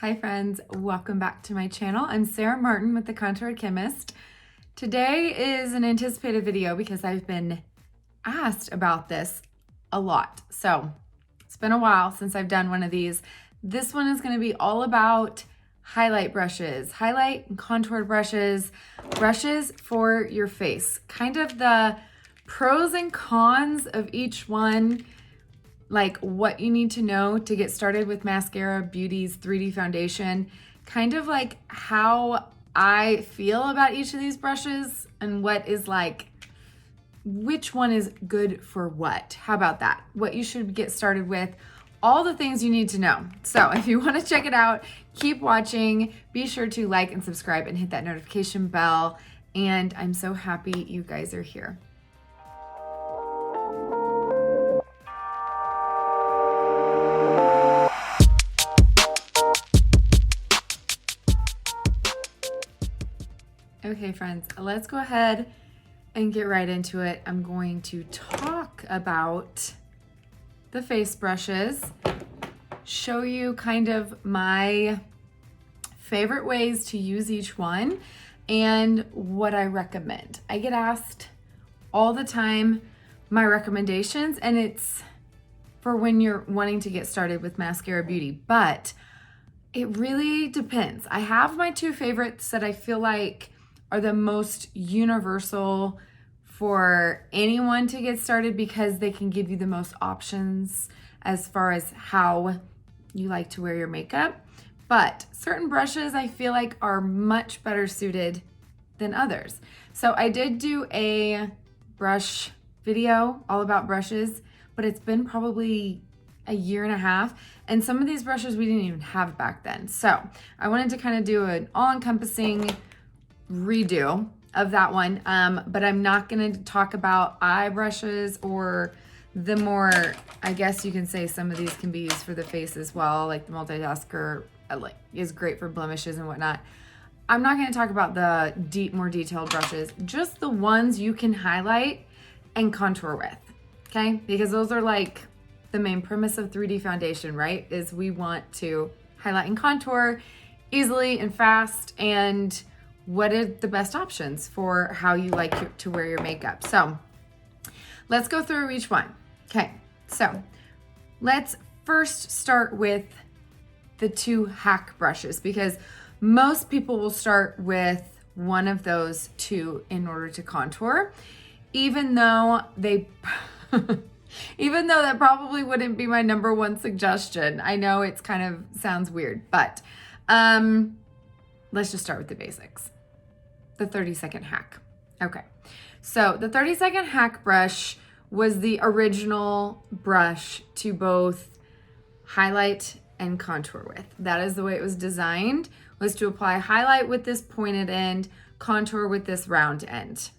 Hi friends, welcome back to my channel. I'm Sarah Martin with The Contoured Chemist. Today is an anticipated video because I've been asked about this a lot. So it's been a while since I've done one of these. This one is going to be all about highlight brushes, highlight and contour brushes, brushes for your face, kind of the pros and cons of each one, like what you need to know to get started with Maskcara Beauty's 3D foundation, kind of like how I feel about each of these brushes and what is like, which one is good for what. How about that? What you should get started with, all the things you need to know. So if you want to check it out, keep watching. Be sure to like and subscribe and hit that notification bell. And I'm so happy you guys are here. Okay, friends, let's go ahead and get right into it. I'm going to talk about the face brushes, show you kind of my favorite ways to use each one and what I recommend. I get asked all the time my recommendations, and it's for when you're wanting to get started with Maskcara Beauty, but it really depends. I have my two favorites that I feel like are the most universal for anyone to get started because they can give you the most options as far as how you like to wear your makeup. But certain brushes I feel like are much better suited than others. So I did do a brush video all about brushes, but it's been probably a year and a half. And some of these brushes we didn't even have back then. So I wanted to kind of do an all-encompassing redo of that one, but I'm not going to talk about eye brushes or the more, I guess you can say some of these can be used for the face as well, like the Multitasker is great for blemishes and whatnot. I'm not going to talk about the more detailed brushes, just the ones you can highlight and contour with, okay? Because those are like the main premise of 3D foundation, right? Is we want to highlight and contour easily and fast, and what are the best options for how you like to wear your makeup. So let's go through each one. Okay, so let's first start with the two HAC brushes because most people will start with one of those two in order to contour, even though they, even though that probably wouldn't be my number one suggestion. I know it's kind of sounds weird, but let's just start with the basics. The 30-second HAC. Okay, so the 30-second HAC brush was the original brush to both highlight and contour with. That is the way it was designed, was to apply highlight with this pointed end, contour with this round end.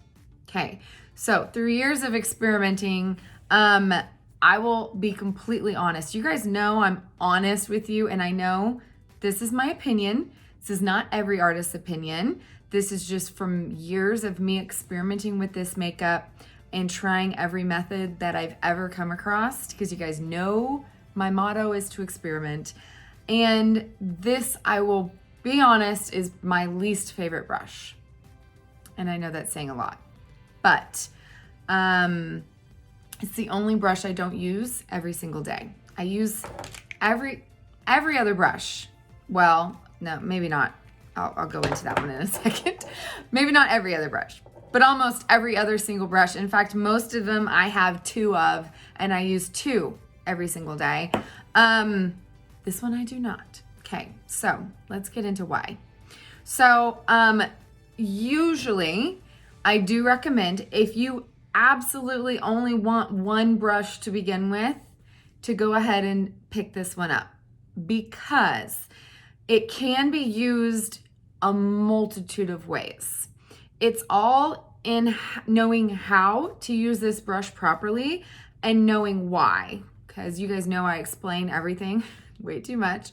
Okay, so through years of experimenting, I will be completely honest. You guys know I'm honest with you, and I know this is my opinion. This is not every artist's opinion. This is just from years of me experimenting with this makeup and trying every method that I've ever come across, because you guys know my motto is to experiment. And this, I will be honest, is my least favorite brush. And I know that's saying a lot, but it's the only brush I don't use every single day. I use every other brush. Well, no, maybe not. I'll go into that one in a second. Maybe not every other brush, but almost every other single brush. In fact, most of them I have two of, and I use two every single day. This one I do not. Okay, so let's get into why. So usually I do recommend, if you absolutely only want one brush to begin with, to go ahead and pick this one up, because it can be used a multitude of ways. It's all in knowing how to use this brush properly and knowing why, because you guys know I explain everything way too much.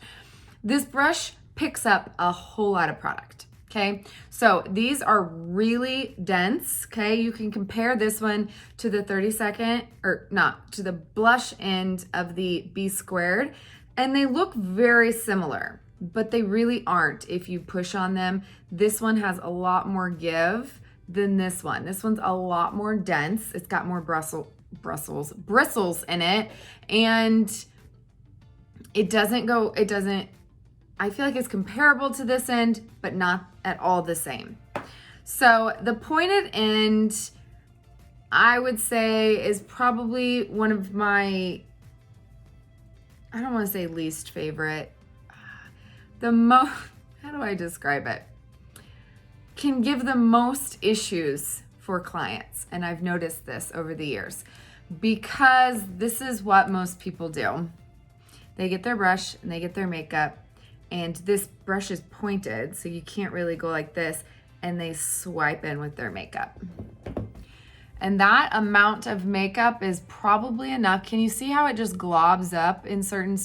This brush picks up a whole lot of product, okay? So these are really dense, okay? You can compare this one to the 30-second, or not, to the blush end of the B squared, and they look very similar. but they really aren't if you push on them. This one has a lot more give than this one. This one's a lot more dense. It's got more bristles in it, and it doesn't, I feel like it's comparable to this end, but not at all the same. So the pointed end, I would say, is probably one of my, I don't want to say least favorite. How do I describe it? Can give the most issues for clients. And I've noticed this over the years because this is what most people do. They get their brush and they get their makeup, and this brush is pointed, so you can't really go like this, and they swipe in with their makeup. And that amount of makeup is probably enough. Can you see how it just globs up in certain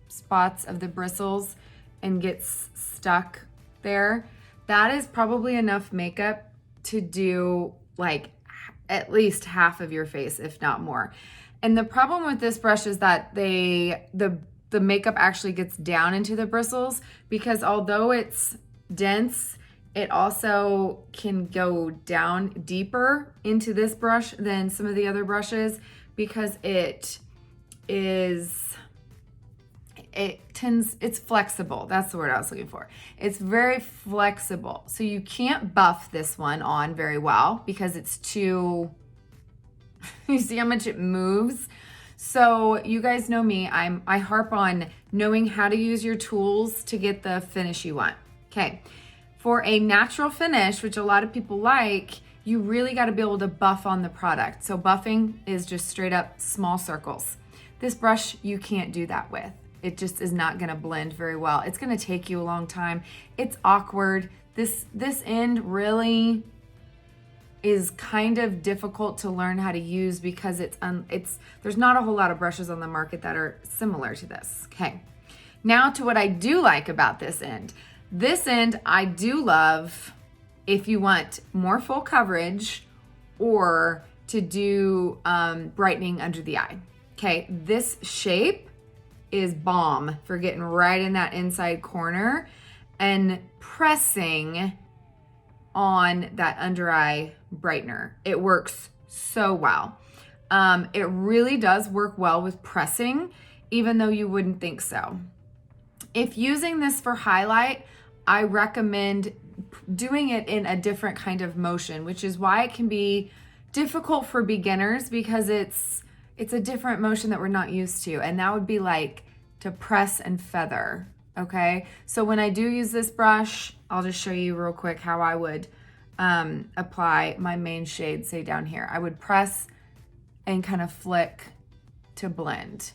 spots of the bristles and gets stuck there? That is probably enough makeup to do like at least half of your face, if not more. And the problem with this brush is that the makeup actually gets down into the bristles, because although it's dense, it also can go down deeper into this brush than some of the other brushes, because it's flexible. That's the word I was looking for. It's very flexible. So you can't buff this one on very well because it's too, you see how much it moves? So you guys know me, I harp on knowing how to use your tools to get the finish you want. Okay. For a natural finish, which a lot of people like, you really got to be able to buff on the product. So buffing is just straight up small circles. This brush, you can't do that with. It just is not going to blend very well. It's going to take you a long time. It's awkward. This end really is kind of difficult to learn how to use because there's not a whole lot of brushes on the market that are similar to this. Okay. Now to what I do like about this end. This end I do love if you want more full coverage or to do brightening under the eye. Okay, this shape is bomb for getting right in that inside corner and pressing on that under eye brightener. It works so well. It really does work well with pressing, even though you wouldn't think so. If using this for highlight, I recommend doing it in a different kind of motion, which is why it can be difficult for beginners, because it's a different motion that we're not used to. And that would be like to press and feather. Okay. So when I do use this brush, I'll just show you real quick how I would apply my main shade, say down here. I would press and kind of flick to blend.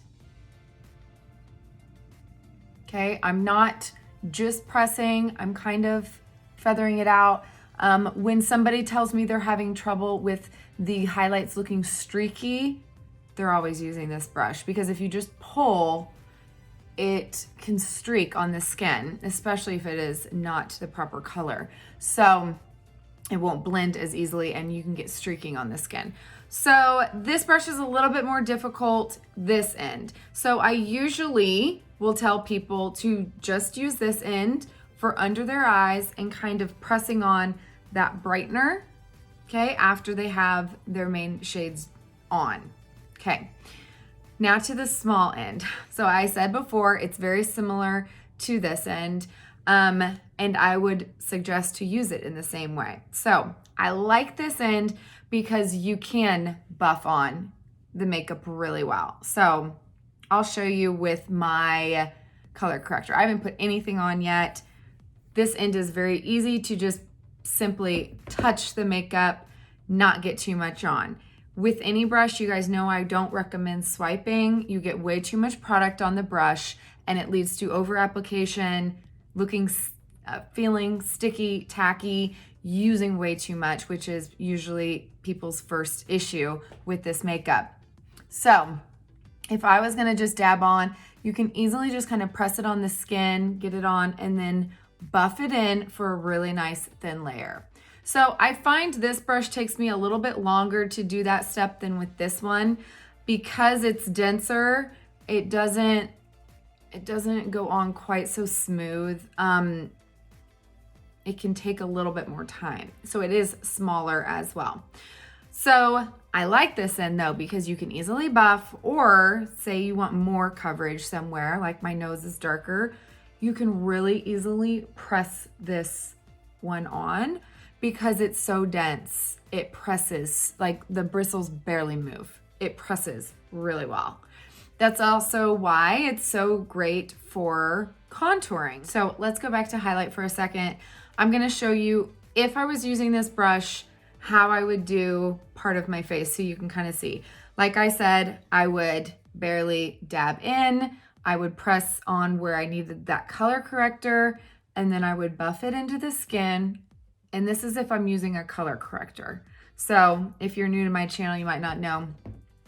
Okay. I'm not just pressing, I'm kind of feathering it out. When somebody tells me they're having trouble with the highlights looking streaky, they're always using this brush, because if you just pull, it can streak on the skin, especially if it is not the proper color. So it won't blend as easily and you can get streaking on the skin. So this brush is a little bit more difficult this end. So I usually will tell people to just use this end for under their eyes and kind of pressing on that brightener, okay, after they have their main shades on. Okay, now to the small end. So I said before, it's very similar to this end, and I would suggest to use it in the same way. So I like this end because you can buff on the makeup really well. So I'll show you with my color corrector. I haven't put anything on yet. This end is very easy to just simply touch the makeup, not get too much on. With any brush, you guys know I don't recommend swiping. You get way too much product on the brush and it leads to over application, feeling sticky, tacky, using way too much, which is usually people's first issue with this makeup. So if I was gonna just dab on, you can easily just kind of press it on the skin, get it on, and then buff it in for a really nice thin layer. So I find this brush takes me a little bit longer to do that step than with this one, because it's denser. It doesn't it doesn't go on quite so smooth. It can take a little bit more time. So it is smaller as well. So I like this end though, because you can easily buff, or say you want more coverage somewhere, like my nose is darker, you can really easily press this one on because it's so dense. It presses, like the bristles barely move. It presses really well. That's also why it's so great for contouring. So let's go back to highlight for a second. I'm gonna show you, if I was using this brush, how I would do part of my face so you can kind of see. Like I said, I would barely dab in, I would press on where I needed that color corrector, and then I would buff it into the skin. And this is if I'm using a color corrector. So if you're new to my channel, you might not know,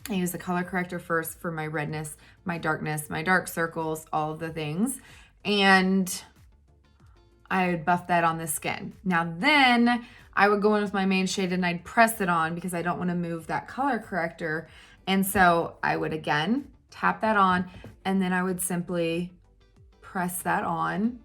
I use the color corrector first for my redness, my darkness, my dark circles, all of the things. And I would buff that on the skin. Now then I would go in with my main shade and I'd press it on because I don't want to move that color corrector. And so I would again tap that on, and then I would simply press that on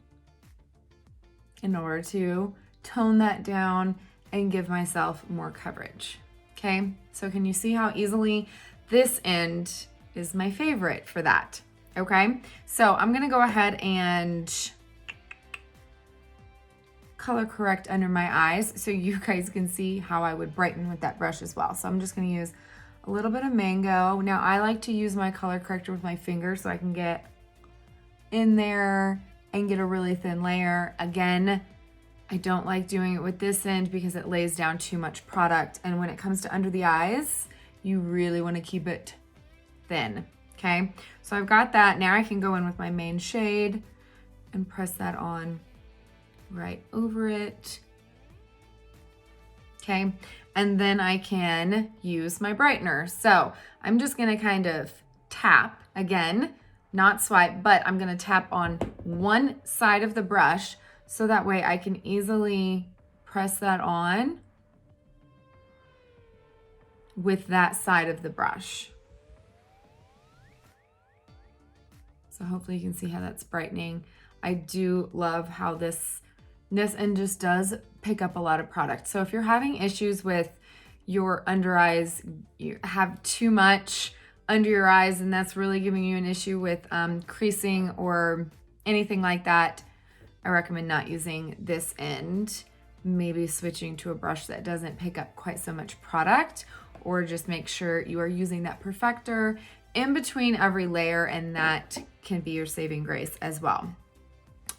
in order to tone that down and give myself more coverage. Okay, so can you see how easily this end is my favorite for that? Okay, so I'm gonna go ahead and color correct under my eyes so you guys can see how I would brighten with that brush as well. So I'm just gonna use a little bit of mango. Now I like to use my color corrector with my finger so I can get in there and get a really thin layer. Again, I don't like doing it with this end because it lays down too much product. And when it comes to under the eyes, you really want to keep it thin, okay? So I've got that. Now I can go in with my main shade and press that on right over it, okay? And then I can use my brightener. So I'm just gonna kind of tap, again, not swipe, but I'm gonna tap on one side of the brush so that way I can easily press that on with that side of the brush. So hopefully you can see how that's brightening. I do love how this end just does pick up a lot of product. So if you're having issues with your under eyes, you have too much under your eyes and that's really giving you an issue with creasing or anything like that, I recommend not using this end. Maybe switching to a brush that doesn't pick up quite so much product, or just make sure you are using that perfector in between every layer, and that can be your saving grace as well.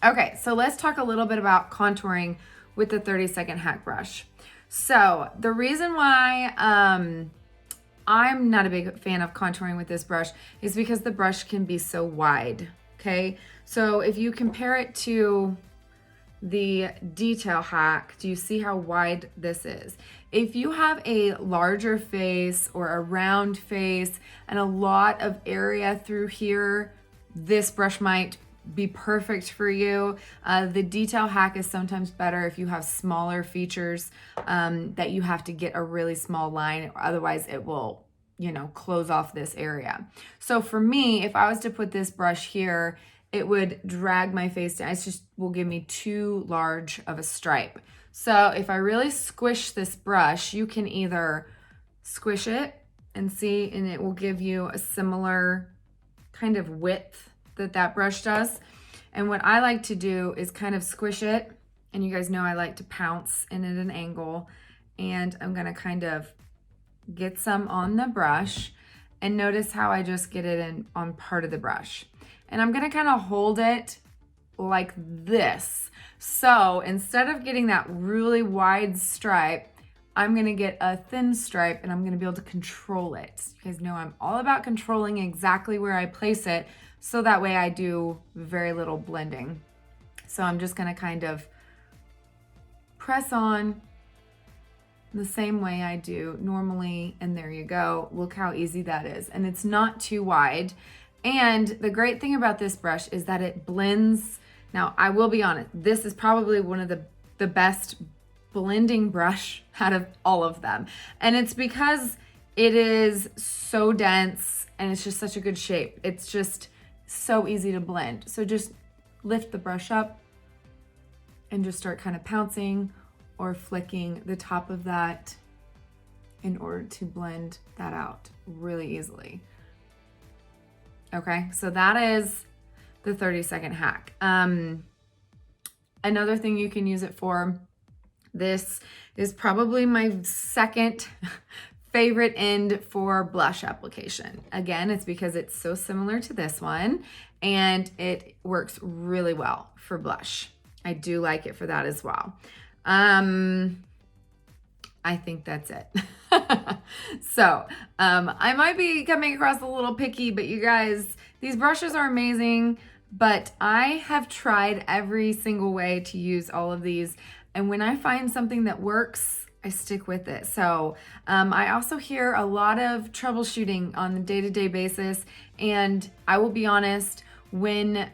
Okay, so let's talk a little bit about contouring with the 30-second hack brush. So the reason why I'm not a big fan of contouring with this brush is because the brush can be so wide, okay? So if you compare it to the Detail HAC, do you see how wide this is? If you have a larger face or a round face and a lot of area through here, this brush might be perfect for you. The Detail HAC is sometimes better if you have smaller features that you have to get a really small line, otherwise it will, you know, close off this area. So for me, if I was to put this brush here, it would drag my face down. It just will give me too large of a stripe. So if I really squish this brush, you can either squish it and see, and it will give you a similar kind of width that brush does. And what I like to do is kind of squish it. And you guys know I like to pounce in at an angle. And I'm gonna kind of get some on the brush, and notice how I just get it in on part of the brush. And I'm gonna kind of hold it like this. So instead of getting that really wide stripe, I'm gonna get a thin stripe and I'm gonna be able to control it. You guys know I'm all about controlling exactly where I place it, so that way I do very little blending. So I'm just gonna kind of press on the same way I do normally, and there you go. Look how easy that is. And it's not too wide. And the great thing about this brush is that it blends. Now, I will be honest, this is probably one of the best blending brush out of all of them. And it's because it is so dense and it's just such a good shape. It's just so easy to blend. So just lift the brush up and just start kind of pouncing or flicking the top of that in order to blend that out really easily. Okay, so that is the 30-second hack. Another thing you can use it for, this is probably my second favorite end for blush application. Again, it's because it's so similar to this one and it works really well for blush. I do like it for that as well. I think that's it. So I might be coming across a little picky, but you guys, these brushes are amazing, but I have tried every single way to use all of these. And when I find something that works, I stick with it. So I also hear a lot of troubleshooting on the day-to-day basis. And I will be honest, when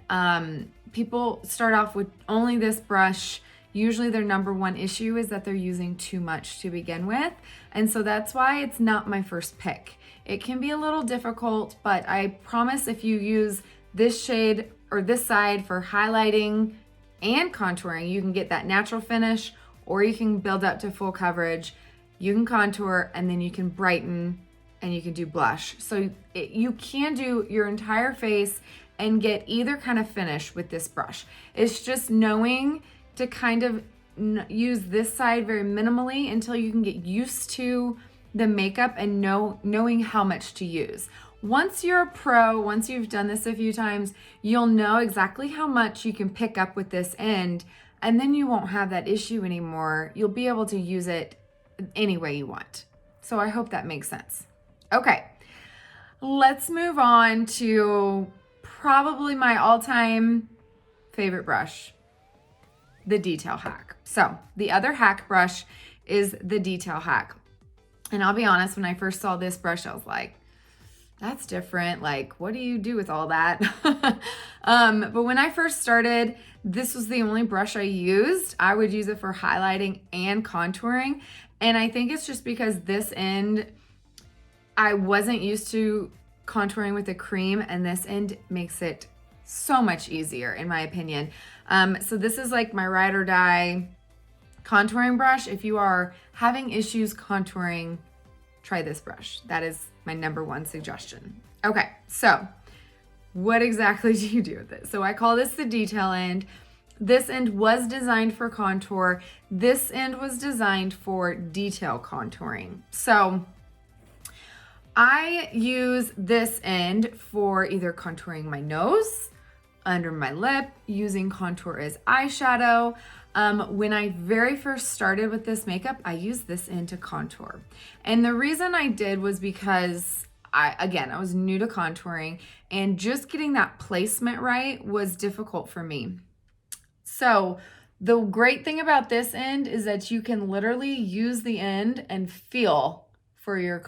people start off with only this brush, usually their number one issue is that they're using too much to begin with. And so that's why it's not my first pick. It can be a little difficult, but I promise if you use this shade or this side for highlighting and contouring, you can get that natural finish, or you can build up to full coverage. You can contour and then you can brighten and you can do blush. So you can do your entire face and get either kind of finish with this brush. It's just knowing to kind of use this side very minimally until you can get used to the makeup and knowing how much to use. Once you're a pro, once you've done this a few times, you'll know exactly how much you can pick up with this end, and then you won't have that issue anymore. You'll be able to use it any way you want. So I hope that makes sense. Okay, let's move on to probably my all-time favorite brush, the Detail HAC. So the other hack brush is the Detail HAC. And I'll be honest, when I first saw this brush, I was like, that's different. Like, what do you do with all that? But when I first started, this was the only brush I used. I would use it for highlighting and contouring. And I think it's just because this end, I wasn't used to contouring with a cream, and this end makes it so much easier in my opinion. So this is like my ride or die contouring brush. If you are having issues contouring, try this brush. That is my number one suggestion. Okay, so what exactly do you do with it? So I call this the detail end. This end was designed for contour. This end was designed for detail contouring. So I use this end for either contouring my nose, under my lip, using contour as eyeshadow. When I very first started with this makeup, I used this end to contour. And the reason I did was because I was new to contouring, and just getting that placement right was difficult for me. So the great thing about this end is that you can literally use the end and feel for your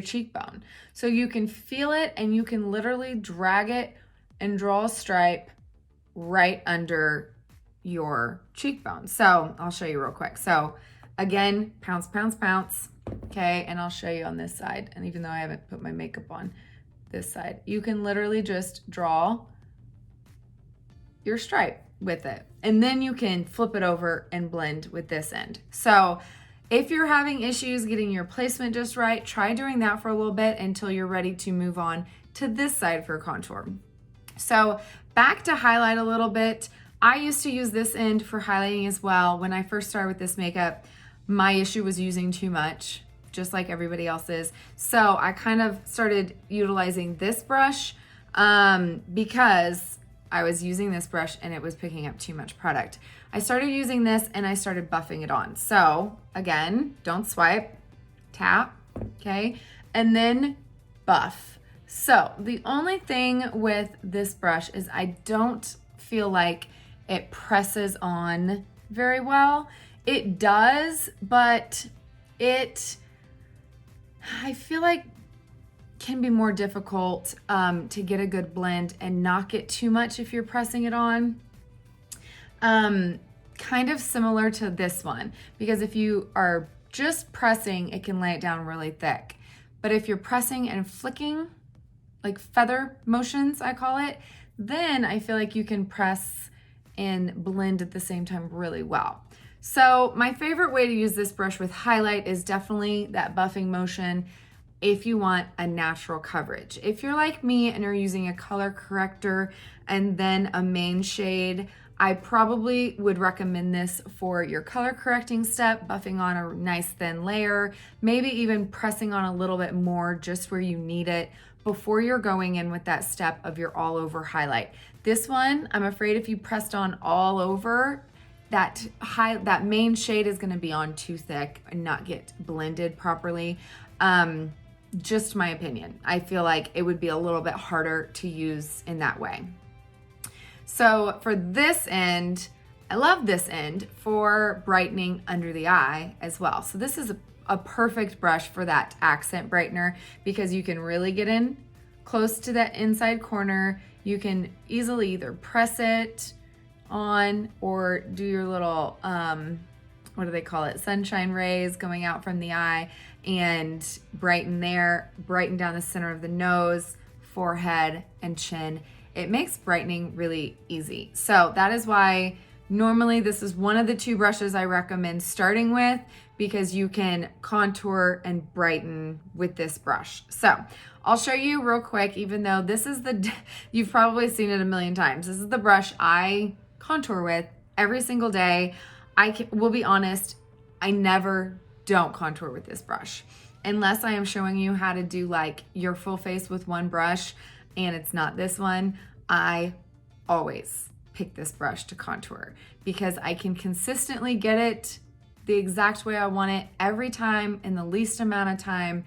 cheekbone. So you can feel it and you can literally drag it and draw a stripe right under your cheekbone. So I'll show you real quick. So again, pounce, pounce, pounce. Okay, and I'll show you on this side. And even though I haven't put my makeup on this side, you can literally just draw your stripe with it. And then you can flip it over and blend with this end. So if you're having issues getting your placement just right, try doing that for a little bit until you're ready to move on to this side for contour. So back to highlight a little bit. I used to use this end for highlighting as well. When I first started with this makeup, my issue was using too much, just like everybody else's. So I kind of started utilizing this brush because I was using this brush and it was picking up too much product. I started using this and I started buffing it on. So again, don't swipe, tap, okay? And then buff. So the only thing with this brush is I don't feel like it presses on very well. It does, but I feel like can be more difficult to get a good blend and not get too much if you're pressing it on. Kind of similar to this one, because if you are just pressing, it can lay it down really thick. But if you're pressing and flicking, like feather motions, I call it, then I feel like you can press and blend at the same time really well. So my favorite way to use this brush with highlight is definitely that buffing motion if you want a natural coverage. If you're like me and you're using a color corrector and then a main shade, I probably would recommend this for your color correcting step, buffing on a nice thin layer, maybe even pressing on a little bit more just where you need it before you're going in with that step of your all over highlight. This one, I'm afraid if you pressed on all over, that main shade is gonna be on too thick and not get blended properly. Just my opinion. I feel like it would be a little bit harder to use in that way. So for this end, I love this end for brightening under the eye as well. So this is a perfect brush for that accent brightener because you can really get in close to that inside corner. You can easily either press it on or do your little, what do they call it? Sunshine rays going out from the eye and brighten there, brighten down the center of the nose, forehead, and chin. It makes brightening really easy. So that is why normally this is one of the two brushes I recommend starting with because you can contour and brighten with this brush. So I'll show you real quick, even though this is you've probably seen it a million times. This is the brush I contour with every single day. Will be honest, I never don't contour with this brush unless I am showing you how to do like your full face with one brush and it's not this one. I always pick this brush to contour because I can consistently get it the exact way I want it every time in the least amount of time,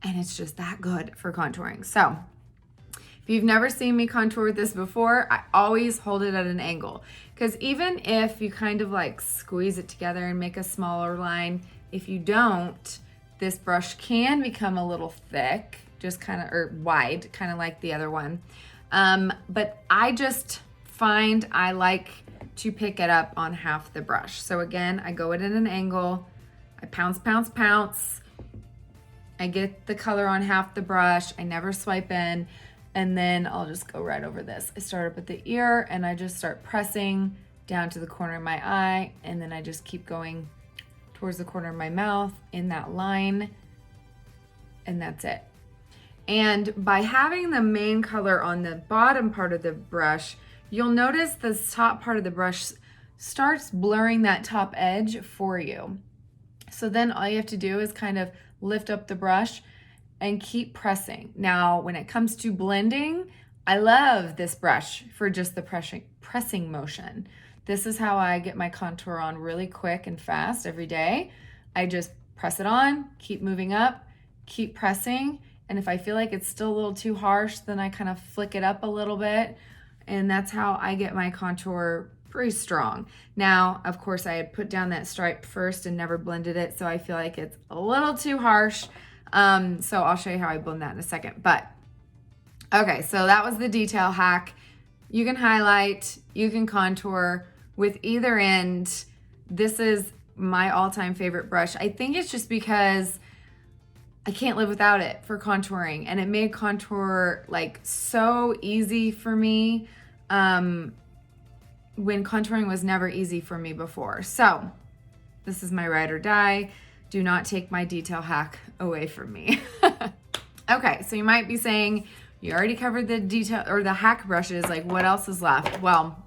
and it's just that good for contouring. So if you've never seen me contour with this before, I always hold it at an angle because even if you kind of like squeeze it together and make a smaller line, if you don't, this brush can become a little thick, just kind of, or wide, kind of like the other one. But I just find I like to pick it up on half the brush. So again, I go at an angle, I pounce, pounce, pounce. I get the color on half the brush. I never swipe in, and then I'll just go right over this. I start up at the ear and I just start pressing down to the corner of my eye, and then I just keep going towards the corner of my mouth in that line, and that's it. And by having the main color on the bottom part of the brush, you'll notice the top part of the brush starts blurring that top edge for you. So then all you have to do is kind of lift up the brush and keep pressing. Now, when it comes to blending, I love this brush for just the pressing motion. This is how I get my contour on really quick and fast every day. I just press it on, keep moving up, keep pressing. And if I feel like it's still a little too harsh, then I kind of flick it up a little bit. And that's how I get my contour pretty strong. Now, of course, I had put down that stripe first and never blended it, so I feel like it's a little too harsh. So I'll show you how I blend that in a second. But okay, so that was the detail hack. You can highlight, you can contour with either end. This is my all-time favorite brush. I think it's just because I can't live without it for contouring, and it made contour like so easy for me when contouring was never easy for me before. So this is my ride or die. Do not take my detail hack away from me. Okay, so you might be saying, you already covered the detail or the hack brushes, like what else is left? Well,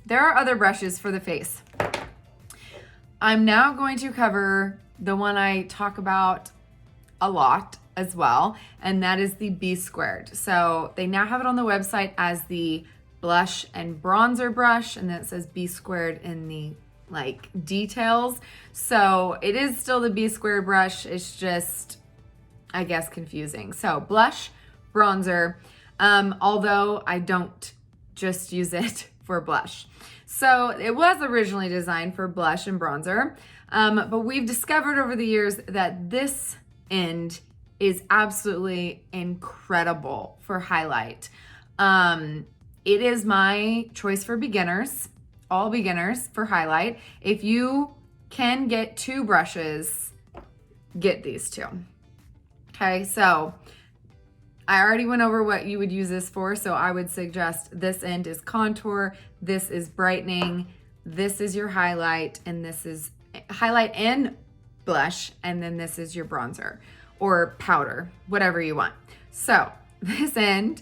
there are other brushes for the face. I'm now going to cover the one I talk about a lot as well, and that is the B squared. So they now have it on the website as the blush and bronzer brush, and then it says B squared in the like details. So it is still the B squared brush. It's just, I guess, confusing. So blush, bronzer, although I don't just use it for blush. So it was originally designed for blush and bronzer, but we've discovered over the years that this end is absolutely incredible for highlight. It is my choice for beginners, all beginners for highlight. If you can get two brushes, get these two. Okay, so I already went over what you would use this for, so I would suggest this end is contour, this is brightening, this is your highlight, and this is highlight and blush, and then this is your bronzer or powder, whatever you want. So this end,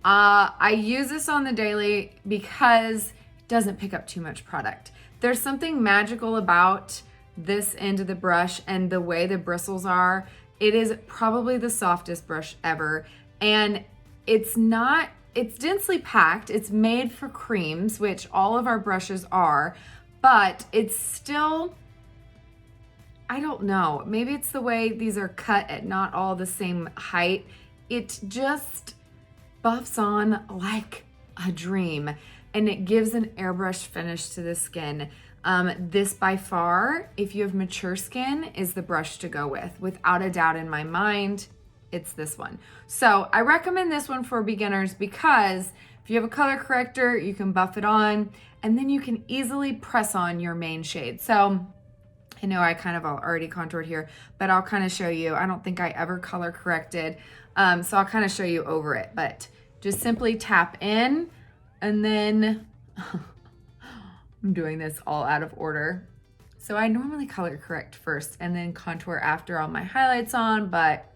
I use this on the daily because it doesn't pick up too much product. There's something magical about this end of the brush and the way the bristles are. It is probably the softest brush ever. And it's densely packed. It's made for creams, which all of our brushes are, but it's still, I don't know, maybe it's the way these are cut at not all the same height. It just buffs on like a dream, and it gives an airbrush finish to the skin. This by far, if you have mature skin, is the brush to go with. Without a doubt in my mind, it's this one. So I recommend this one for beginners because if you have a color corrector, you can buff it on, and then you can easily press on your main shade. So I know I kind of already contoured here, but I'll kind of show you. I don't think I ever color corrected, so I'll kind of show you over it, but just simply tap in, and then I'm doing this all out of order. So I normally color correct first and then contour after all my highlights on, but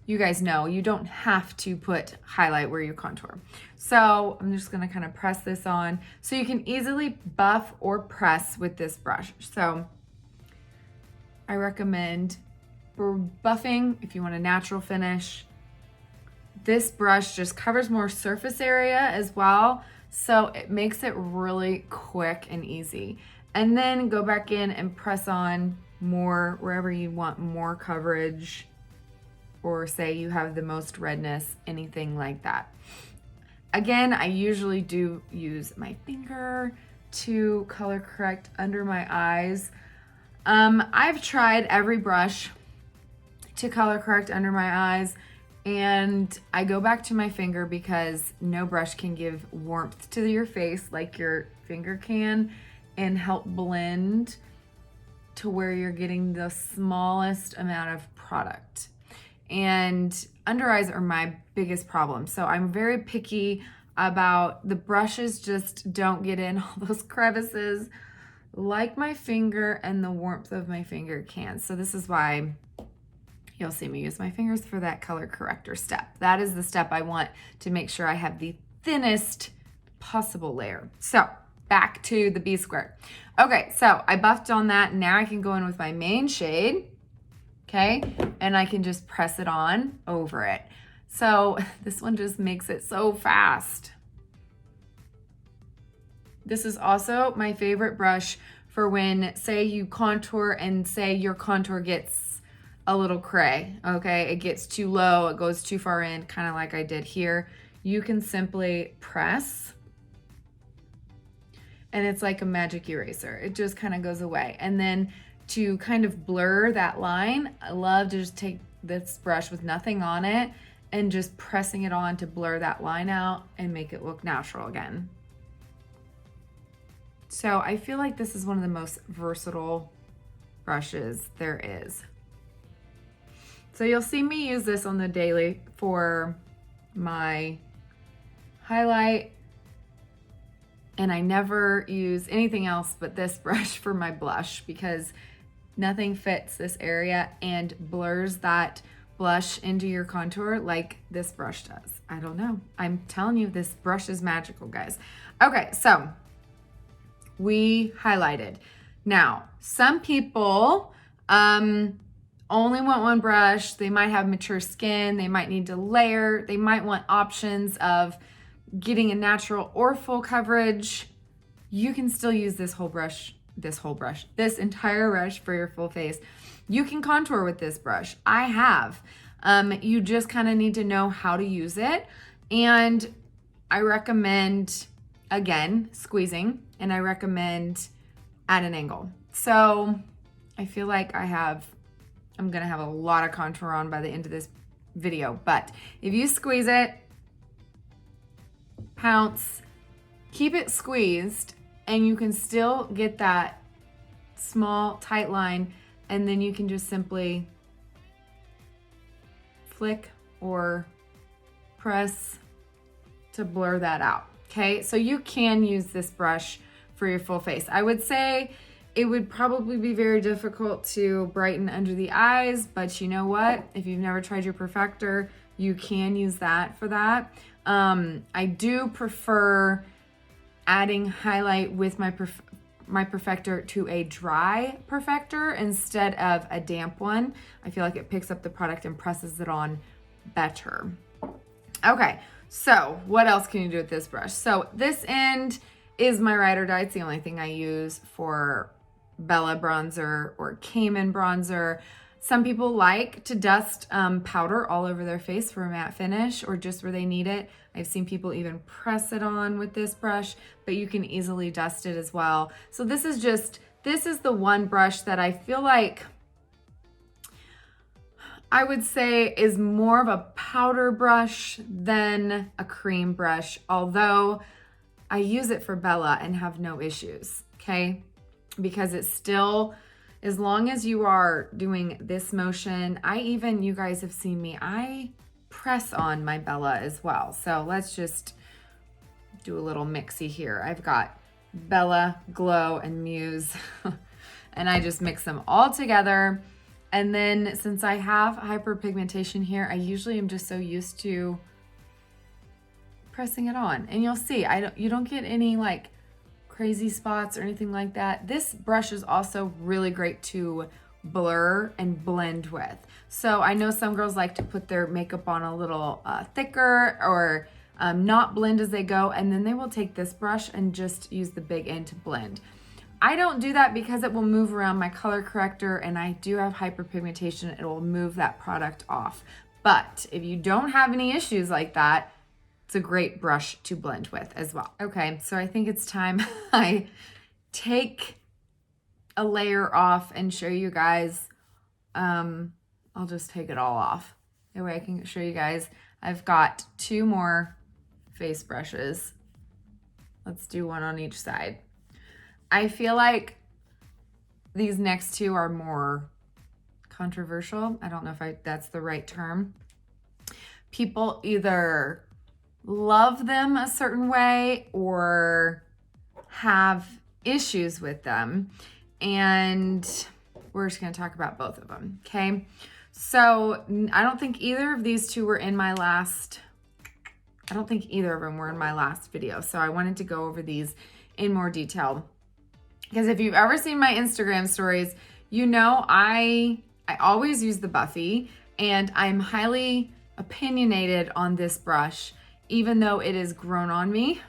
you guys know you don't have to put highlight where you contour. So I'm just gonna kind of press this on so you can easily buff or press with this brush. So I recommend for buffing, if you want a natural finish, this brush just covers more surface area as well. So it makes it really quick and easy. And then go back in and press on more wherever you want more coverage, or say you have the most redness, anything like that. Again, I usually do use my finger to color correct under my eyes. I've tried every brush to color correct under my eyes, and I go back to my finger because no brush can give warmth to your face like your finger can and help blend to where you're getting the smallest amount of product. And under eyes are my biggest problem. So I'm very picky about the brushes, just don't get in all those crevices like my finger and the warmth of my finger can. So this is why you'll see me use my fingers for that color corrector step. That is the step I want to make sure I have the thinnest possible layer. So back to the B squared. Okay, so I buffed on that. Now I can go in with my main shade, okay? And I can just press it on over it. So this one just makes it so fast. This is also my favorite brush for when, say you contour and say your contour gets a little cray, okay? It gets too low, it goes too far in, kind of like I did here. You can simply press, and it's like a magic eraser. It just kind of goes away. And then to kind of blur that line, I love to just take this brush with nothing on it and just pressing it on to blur that line out and make it look natural again. So I feel like this is one of the most versatile brushes there is. So you'll see me use this on the daily for my highlight, and I never use anything else but this brush for my blush because nothing fits this area and blurs that blush into your contour like this brush does. I don't know. I'm telling you, this brush is magical, guys. Okay, so we highlighted. Now, some people only want one brush. They might have mature skin. They might need to layer. They might want options of getting a natural or full coverage. You can still use this entire brush for your full face. You can contour with this brush. I have. You just kind of need to know how to use it. And I recommend, again, squeezing, and I recommend at an angle. So I feel like I'm gonna have a lot of contour on by the end of this video, but if you squeeze it, pounce, keep it squeezed, and you can still get that small, tight line, and then you can just simply flick or press to blur that out. Okay, so you can use this brush for your full face. I would say it would probably be very difficult to brighten under the eyes, but you know what? If you've never tried your Perfector, you can use that for that. I do prefer adding highlight with my Perfector to a dry Perfector instead of a damp one. I feel like it picks up the product and presses it on better. Okay, so what else can you do with this brush? So this end is my Ride or Die. It's the only thing I use for Bella bronzer or Cayman bronzer. Some people like to dust powder all over their face for a matte finish or just where they need it. I've seen people even press it on with this brush, but you can easily dust it as well. So this is the one brush that I feel like I would say is more of a powder brush than a cream brush, although I use it for Bella and have no issues, okay? Because it's still, as long as you are doing this motion, you guys have seen me, I press on my Bella as well. So let's just do a little mixy here. I've got Bella, Glow, and Muse, and I just mix them all together. And then since I have hyperpigmentation here, I usually am just so used to pressing it on. And you'll see, you don't get any like crazy spots or anything like that. This brush is also really great to blur and blend with. So I know some girls like to put their makeup on a little thicker or not blend as they go, and then they will take this brush and just use the big end to blend. I don't do that because it will move around my color corrector, and I do have hyperpigmentation. It will move that product off. But if you don't have any issues like that, it's a great brush to blend with as well. Okay, so I think it's time I take a layer off and show you guys. I'll just take it all off. That way I can show you guys. I've got 2 more face brushes. Let's do one on each side. I feel like these next 2 are more controversial. I don't know if that's the right term. People either love them a certain way or have issues with them. And we're just going to talk about both of them. Okay. So I don't think either of these 2 were in my last, I don't think either of them were in my last video. So I wanted to go over these in more detail. Because if you've ever seen my Instagram stories, you know I always use the Buffy, and I'm highly opinionated on this brush, even though it has grown on me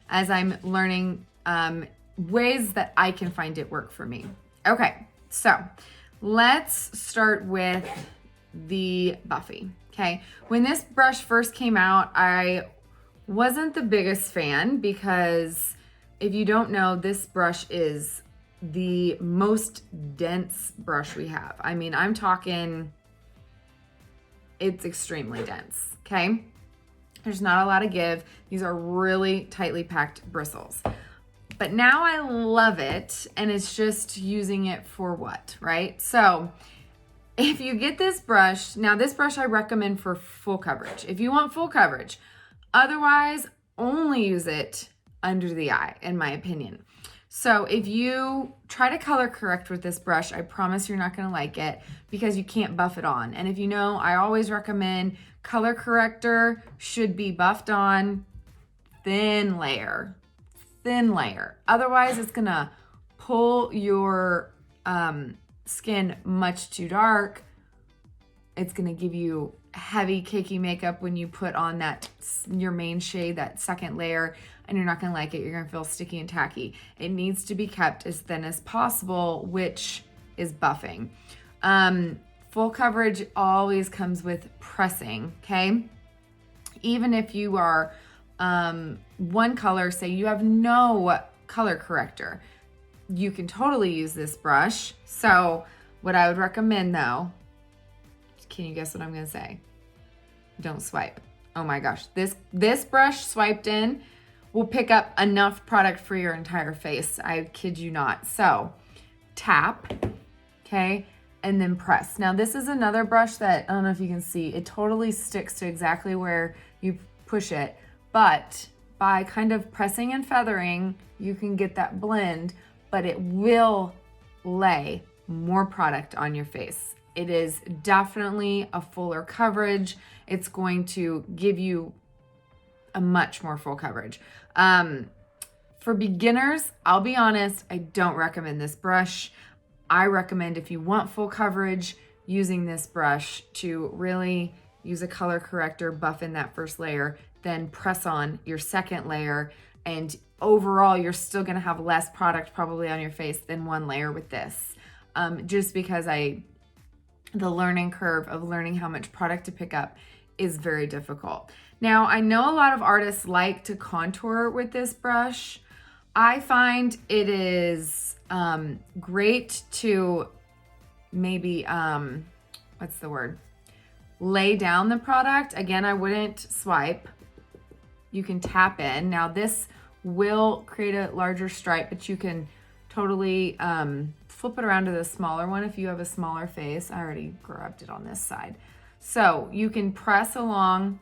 as I'm learning ways that I can find it work for me. Okay, so let's start with the Buffy, okay? When this brush first came out, I wasn't the biggest fan because if you don't know, this brush is the most dense brush we have. I mean, I'm talking, it's extremely dense, okay? There's not a lot of give. These are really tightly packed bristles. But now I love it, and it's just using it for what, right? So if you get this brush, now this brush I recommend for full coverage. If you want full coverage, otherwise only use it under the eye, in my opinion. So if you try to color correct with this brush, I promise you're not gonna like it because you can't buff it on. And if you know, I always recommend color corrector should be buffed on thin layer. Otherwise, it's gonna pull your skin much too dark. It's gonna give you heavy, cakey makeup when you put on your main shade, that second layer, and you're not gonna like it. You're gonna feel sticky and tacky. It needs to be kept as thin as possible, which is buffing. Full coverage always comes with pressing, okay? Even if you are one color, say you have no color corrector, you can totally use this brush. So what I would recommend though, can you guess what I'm gonna say? Don't swipe. Oh my gosh, this brush swiped in will pick up enough product for your entire face. I kid you not. So tap, okay, and then press. Now this is another brush that, I don't know if you can see, it totally sticks to exactly where you push it. But by kind of pressing and feathering, you can get that blend, but it will lay more product on your face. It is definitely a fuller coverage. It's going to give you a much more full coverage. For beginners, I'll be honest, I don't recommend this brush. I recommend, if you want full coverage, using this brush to really use a color corrector, buff in that first layer, then press on your second layer, and overall you're still gonna have less product probably on your face than one layer with this. Just because the learning curve of learning how much product to pick up is very difficult. Now, I know a lot of artists like to contour with this brush. I find it is great to maybe, what's the word? Lay down the product. Again, I wouldn't swipe. You can tap in. Now this will create a larger stripe, but you can totally flip it around to the smaller one if you have a smaller face. I already grabbed it on this side. So you can press along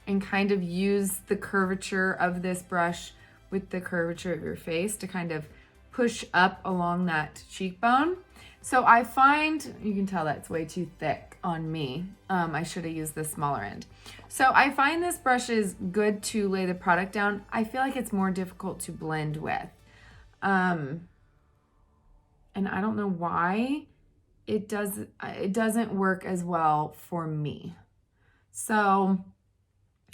and kind of use the curvature of this brush with the curvature of your face to kind of push up along that cheekbone. So I find, you can tell that's way too thick on me. I should have used the smaller end. So I find this brush is good to lay the product down. I feel like it's more difficult to blend with. And I don't know why it doesn't work as well for me. So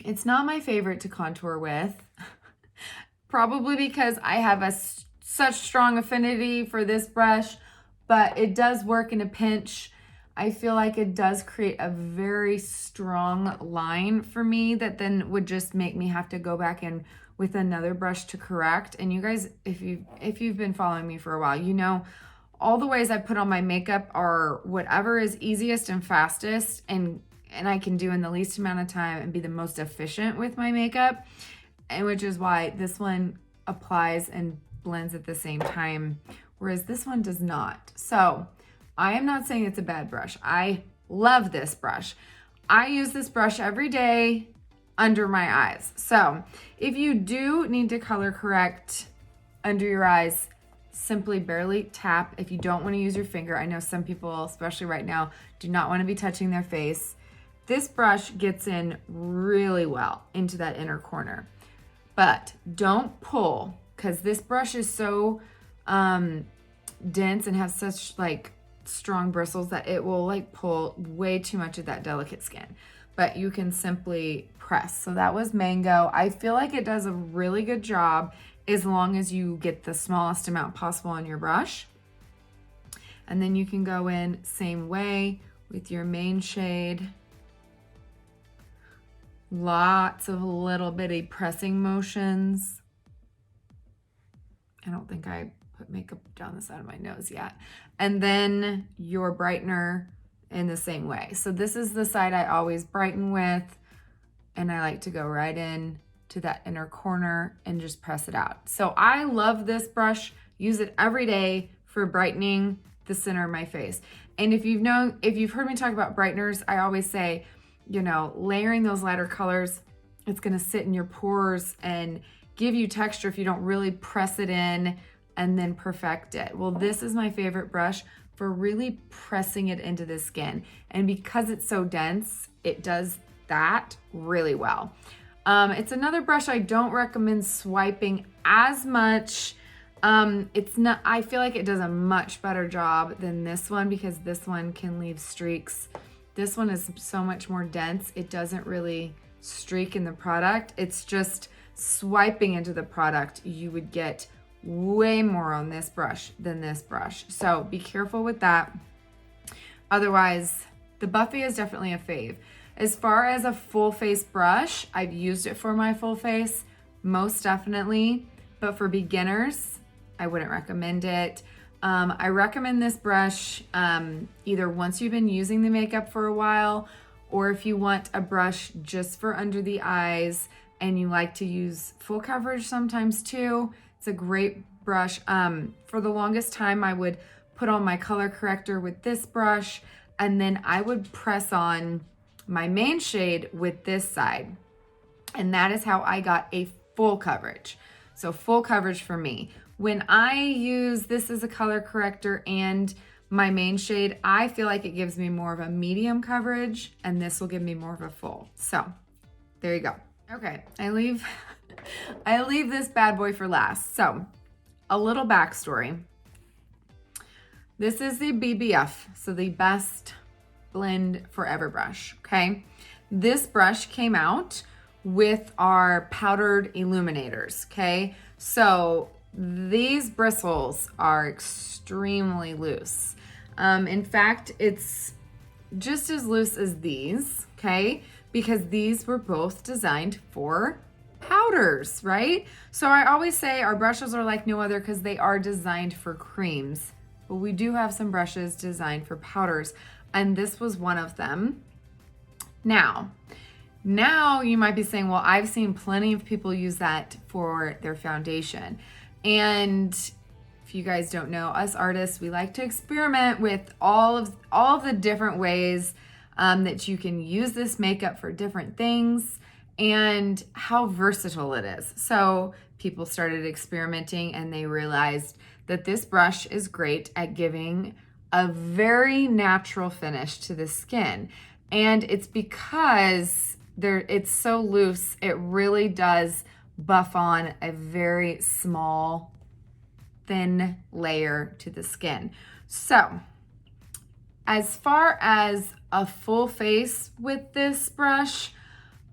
it's not my favorite to contour with, probably because I have such strong affinity for this brush, but it does work in a pinch. I feel like it does create a very strong line for me that then would just make me have to go back in with another brush to correct. And you guys, if you've been following me for a while, you know all the ways I put on my makeup are whatever is easiest and fastest and I can do in the least amount of time and be the most efficient with my makeup, and which is why this one applies and blends at the same time, whereas this one does not. So I am not saying it's a bad brush. I love this brush. I use this brush every day under my eyes. So if you do need to color correct under your eyes, simply barely tap. If you don't want to use your finger, I know some people, especially right now, do not want to be touching their face. This brush gets in really well into that inner corner, but don't pull, because this brush is so dense and has such like strong bristles that it will like pull way too much of that delicate skin. But you can simply press. So that was Mango. I feel like it does a really good job as long as you get the smallest amount possible on your brush. And then you can go in same way with your main shade. Lots of little bitty pressing motions. I don't think I put makeup down the side of my nose yet. And then your brightener in the same way. So this is the side I always brighten with, and I like to go right in to that inner corner and just press it out. So I love this brush, use it every day for brightening the center of my face. And if you've heard me talk about brighteners, I always say, you know, layering those lighter colors, it's gonna sit in your pores and give you texture if you don't really press it in and then perfect it. Well, this is my favorite brush for really pressing it into the skin. And because it's so dense, it does that really well. It's another brush I don't recommend swiping as much. I feel like it does a much better job than this one because this one can leave streaks. This one is so much more dense. It doesn't really streak in the product. It's just swiping into the product. You would get way more on this brush than this brush. So be careful with that. Otherwise, the Buffy is definitely a fave. As far as a full face brush, I've used it for my full face, most definitely. But for beginners, I wouldn't recommend it. I recommend this brush either once you've been using the makeup for a while, or if you want a brush just for under the eyes and you like to use full coverage sometimes too. It's a great brush. For the longest time, I would put on my color corrector with this brush, and then I would press on my main shade with this side. And that is how I got a full coverage. So full coverage for me. When I use this as a color corrector and my main shade, I feel like it gives me more of a medium coverage, and this will give me more of a full. So there you go. Okay, I leave this bad boy for last. So a little backstory. This is the BBF, so the Best Blend Forever brush, okay? This brush came out with our powdered Illuminators, okay? So these bristles are extremely loose. In fact, it's just as loose as these, okay? Because these were both designed for powders, right? So I always say our brushes are like no other because they are designed for creams, but we do have some brushes designed for powders, and this was one of them. Now you might be saying, well, I've seen plenty of people use that for their foundation. And if you guys don't know, us artists, we like to experiment with all of the different ways that you can use this makeup for different things and how versatile it is. So people started experimenting and they realized that this brush is great at giving a very natural finish to the skin. And it's because it's so loose, it really does buff on a very small, thin layer to the skin. So as far as a full face with this brush,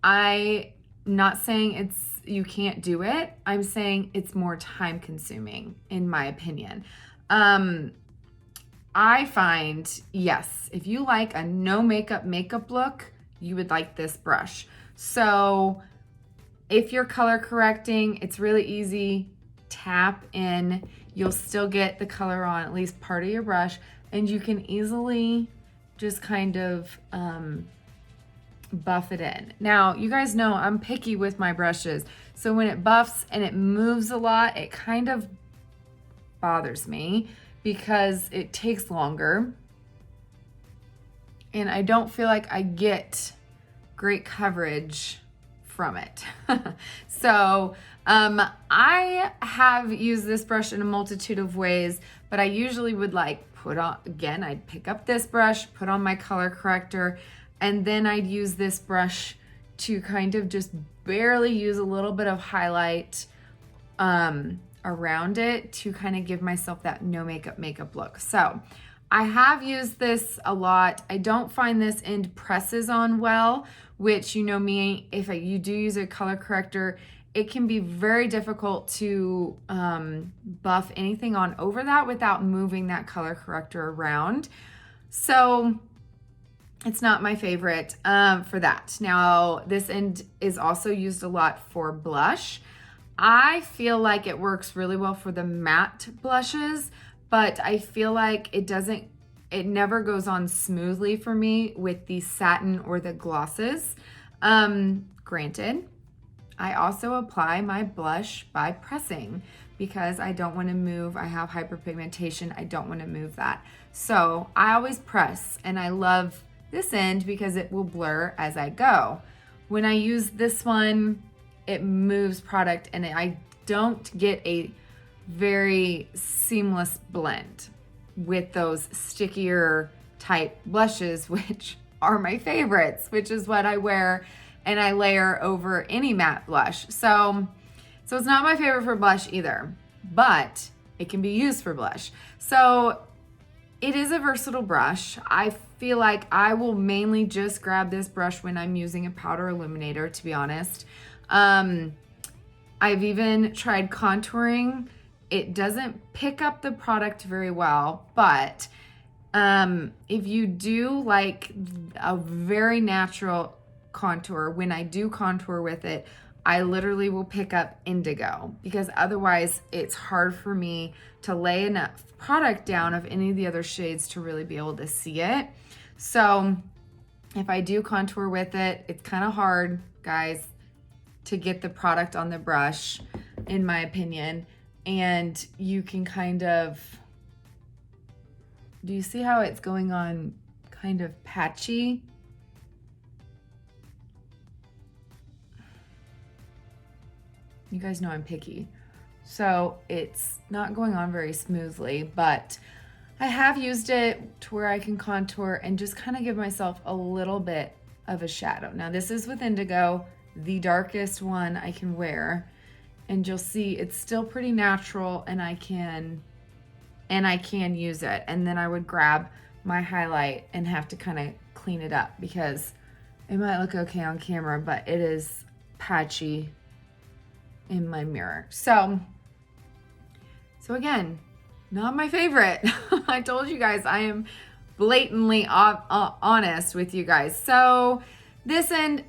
I'm not saying you can't do it. I'm saying it's more time consuming, in my opinion. I find, yes, if you like a no makeup look, you would like this brush. So if you're color correcting, it's really easy. Tap in, you'll still get the color on at least part of your brush, and you can easily just kind of buff it in. Now, you guys know I'm picky with my brushes, so when it buffs and it moves a lot, it kind of bothers me because it takes longer and I don't feel like I get great coverage from it. So I have used this brush in a multitude of ways, but I usually would I'd pick up this brush, put on my color corrector, and then I'd use this brush to kind of just barely use a little bit of highlight around it to kind of give myself that no makeup look. So I have used this a lot. I don't find this end presses on well, which, you know me, if you do use a color corrector, it can be very difficult to buff anything on over that without moving that color corrector around. So it's not my favorite for that. Now, this end is also used a lot for blush. I feel like it works really well for the matte blushes, but I feel like it never goes on smoothly for me with the satin or the glosses. Granted, I also apply my blush by pressing because I don't want to move. I have hyperpigmentation. I don't want to move that. So I always press, and I love this end because it will blur as I go. When I use this one, it moves product and I don't get a very seamless blend with those stickier type blushes, which are my favorites, which is what I wear and I layer over any matte blush. So it's not my favorite for blush either, but it can be used for blush. So it is a versatile brush. I feel like I will mainly just grab this brush when I'm using a powder illuminator, to be honest. I've even tried contouring. It doesn't pick up the product very well, but if you do like a very natural contour, when I do contour with it, I literally will pick up indigo because otherwise it's hard for me to lay enough product down of any of the other shades to really be able to see it. So if I do contour with it, it's kind of hard, guys, to get the product on the brush, in my opinion. And you can kind of, do you see how it's going on kind of patchy? You guys know I'm picky. So it's not going on very smoothly, but I have used it to where I can contour and just kind of give myself a little bit of a shadow. Now this is with indigo, the darkest one I can wear, and you'll see it's still pretty natural, and I can use it. And then I would grab my highlight and have to kind of clean it up because it might look okay on camera, but it is patchy in my mirror. So again, not my favorite. I told you guys I am blatantly honest with you guys. So this end,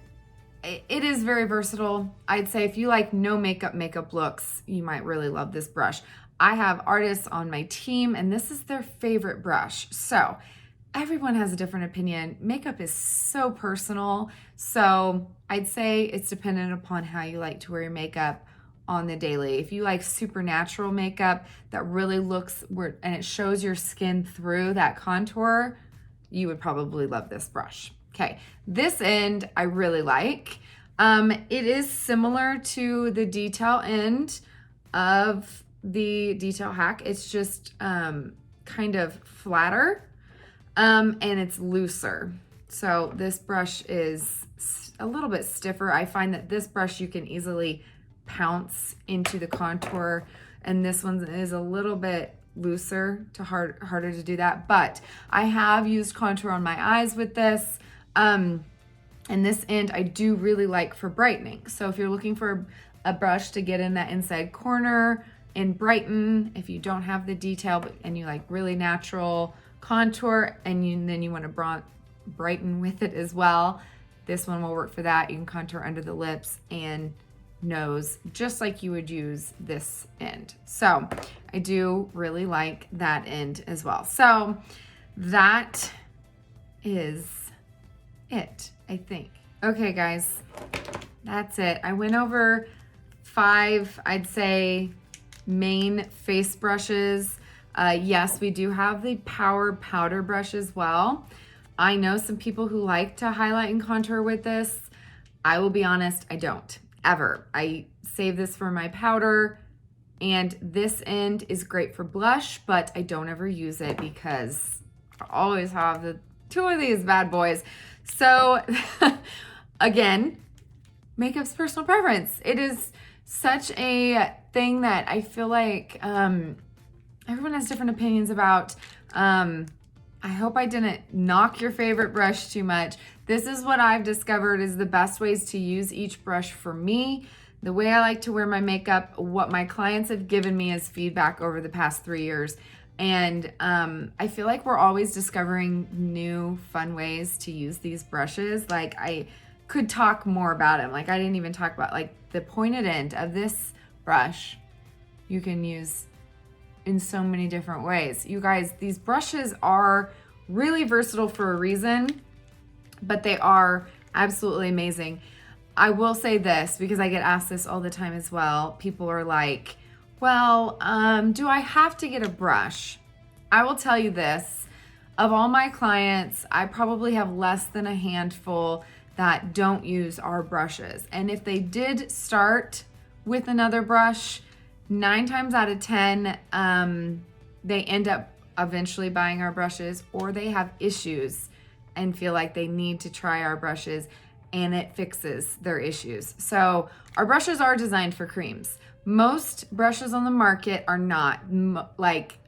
it is very versatile. I'd say if you like no makeup looks, you might really love this brush. I have artists on my team and this is their favorite brush. So everyone has a different opinion. Makeup is so personal. So I'd say it's dependent upon how you like to wear your makeup on the daily. If you like supernatural makeup that really looks and it shows your skin through that contour, you would probably love this brush. Okay, this end I really like. It is similar to the Detail end of the Detail HAC. It's just kind of flatter and it's looser. So this brush is a little bit stiffer. I find that this brush you can easily pounce into the contour, and this one is a little bit looser, harder to do that. But I have used contour on my eyes with this, and this end I do really like for brightening. So if you're looking for a brush to get in that inside corner and brighten, if you don't have the detail and you like really natural contour and then you want to brighten with it as well, this one will work for that. You can contour under the lips and nose just like you would use this end. So I do really like that end as well. So that is it, I think. Okay guys, that's it. I went over 5, I'd say, main face brushes. Yes, we do have the Power Powder brush as well. I know some people who like to highlight and contour with this. I will be honest, I don't. Ever. I save this for my powder, and this end is great for blush, but I don't ever use it because I always have the 2 of these bad boys. So again, makeup's personal preference. It is such a thing that I feel like everyone has different opinions about. I hope I didn't knock your favorite brush too much. This is what I've discovered is the best ways to use each brush for me, the way I like to wear my makeup, what my clients have given me as feedback over the past 3 years. And I feel like we're always discovering new fun ways to use these brushes. Like I could talk more about them. Like I didn't even talk about like the pointed end of this brush you can use in so many different ways. You guys, these brushes are really versatile for a reason, but they are absolutely amazing. I will say this because I get asked this all the time as well. People are like, well, do I have to get a brush? I will tell you this, of all my clients, I probably have less than a handful that don't use our brushes. And if they did start with another brush, 9 times out of 10, they end up eventually buying our brushes, or they have issues and feel like they need to try our brushes and it fixes their issues. So our brushes are designed for creams. Most brushes on the market are not, like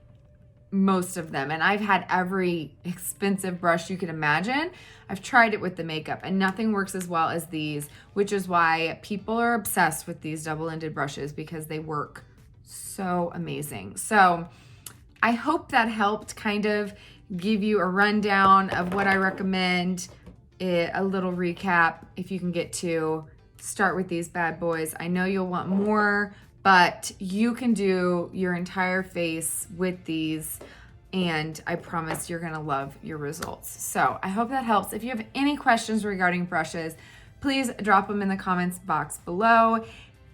most of them. And I've had every expensive brush you could imagine. I've tried it with the makeup and nothing works as well as these, which is why people are obsessed with these double-ended brushes because they work so amazing. So I hope that helped kind of give you a rundown of what I recommend, a little recap if you can get to start with these bad boys. I know you'll want more, but you can do your entire face with these and I promise you're gonna love your results. So I hope that helps. If you have any questions regarding brushes, please drop them in the comments box below.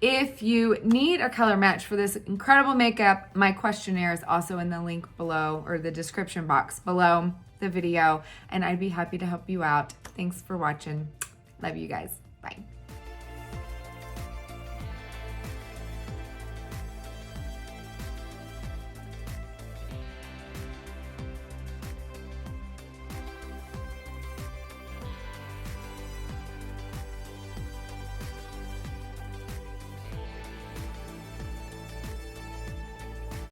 If you need a color match for this incredible makeup, my questionnaire is also in the link below or the description box below the video, and I'd be happy to help you out. Thanks for watching. Love you guys. Bye.